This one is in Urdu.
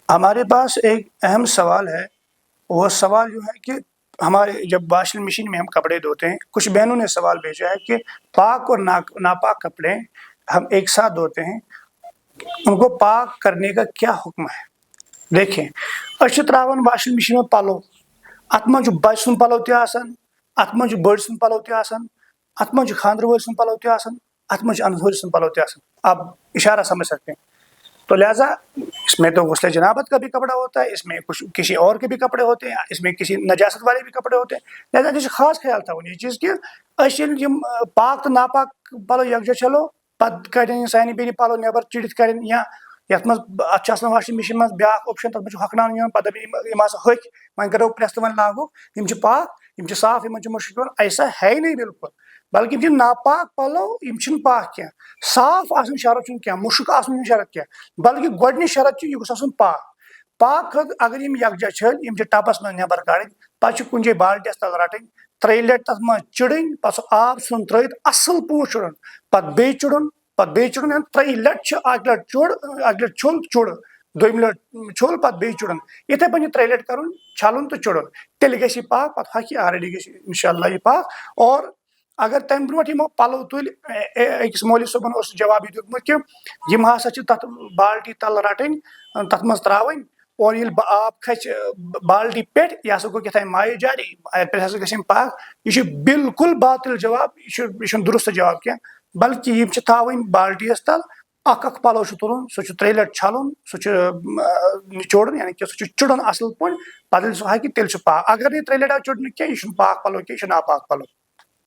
ہمارے پاس ایک اہم سوال ہے. وہ سوال جو ہے کہ ہمارے جب واشنگ مشین میں ہم کپڑے دھوتے ہیں، کچھ بہنوں نے سوال بھیجا ہے کہ پاک اور ناپاک کپڑے ہم ایک ساتھ دھوتے ہیں، ان کو پاک کرنے کا کیا حکم ہے؟ دیکھیں، اچھا تراون واشنگ مشین میں پلو، ات من بچ سن پلو تہ آسان، ات من بڑ سن پلو تہ آسان، ات من خاندر ول سن پلو تہ آسان، ات من انہور سن پلو تہ آسان. آپ اشارہ سمجھ سکتے ہیں. تو لہذا اس میں تو غسل جنابت کا بھی کپڑا ہوتا ہے، اس میں کچھ کسی اور کے بھی کپڑے ہوتے ہیں، اس میں کسی نجاست والے بھی کپڑے ہوتے ہیں. لہذا یہ خاص خیال تھا یہ چیز کہ پاک تو ناپاک پلو یکجا چلو پتہ کڑن سانہ بیٚنہِ پلو نٮ۪بر چڑِتھ کڑن، یا یتھ منٛز اتھ واشنگ مشین منٛز بیاکھ آپشن تتھ منٛز ہۄکھناونہٕ یِوان پتہ یم ہسا ہوٚکھۍ وۄنۍ کرو پریس تہٕ وۄنۍ لاگو یم چھِ پاک، یم چھِ صاف، یمن چھُ مشک پیوان. ایسا ہے ہی نہیں بالکل، بلکہ یم چھِ ناپاک پلو، یم چھِنہٕ پاک کینٛہہ. صاف آسن شرط چھُنہٕ کینٛہہ، مشک آسن چھُنہٕ شرط کینٛہہ، بلکہ گۄڈنِچ شرط چھِ یہِ گوٚژھ آسُن پاک. پاک اگر یم یکجا چھٔلۍ، یم چھِ ٹبس منٛز نٮ۪بر کڑٕنۍ، پتہٕ چھِ کُنہِ جایہِ بالٹس تل رٹٕنۍ، 3 لٹہِ تتھ منٛز چڑٕنۍ، پتہٕ سُہ آب ژھُن ترٲیِتھ اصل پٲٹھۍ چُڑُن، پتہٕ بیٚیہِ چُڑُن، پتہٕ بیٚیہِ چُڑُن. 3 لٹہِ چھِ اکہِ لٹہِ چوٚڑ، اکہِ لٹہِ چھوٚل چوٚڑ، دوٚیمہِ لٹہِ چھوٚل پتہٕ بیٚیہِ چُڑُن. یِتھے پٲٹھۍ 3 لٹہِ کرُن، چھلُن تہٕ چُڑُن. تیٚلہِ گژھِ یہِ پاک، پتہٕ ہۄکھِ آلریڈی گژھِ انشاءاللہ یہِ پاک. اور اگر تمہِ برونٛٹھ یِمو پلو تُلۍ، أکِس مولوی صٲبن اوس جواب یہِ دیُتمُت کہ یم ہسا چھِ تتھ بالٹی تل رٹٕنۍ، تتھ منٛز تراوٕنۍ، اور ییٚلہِ آب کھسہِ بالٹی پٮ۪ٹھ، یہِ ہسا گوٚو کیٛاہ تام مایہِ جاری، اتہِ پٮ۪ٹھ ہسا گژھِ یِم پاک. یہ چھُ بالکل باطل جواب، یہ چھُنہٕ درست جواب کینٛہہ، بلکہ یم چھِ تھاوٕنۍ بالٹیس تل. اکھ پلو چھُ تُلُن، سُہ چھُ 3 لٹہِ چھلُن، سُہ چھُ نچوڑُن، یعنی کہ سُہ چھُ چُڑُن اصل پٲٹھۍ. پتہٕ ییٚلہِ سُہ ہۄکھِ تیٚلہِ چھُ پاک. اگر نہٕ 3 لٹہِ آو چُڑنہٕ کینٛہہ، یہِ چھُنہٕ پاک پلو کینٛہہ، یہِ چھُ ناپاک پلو.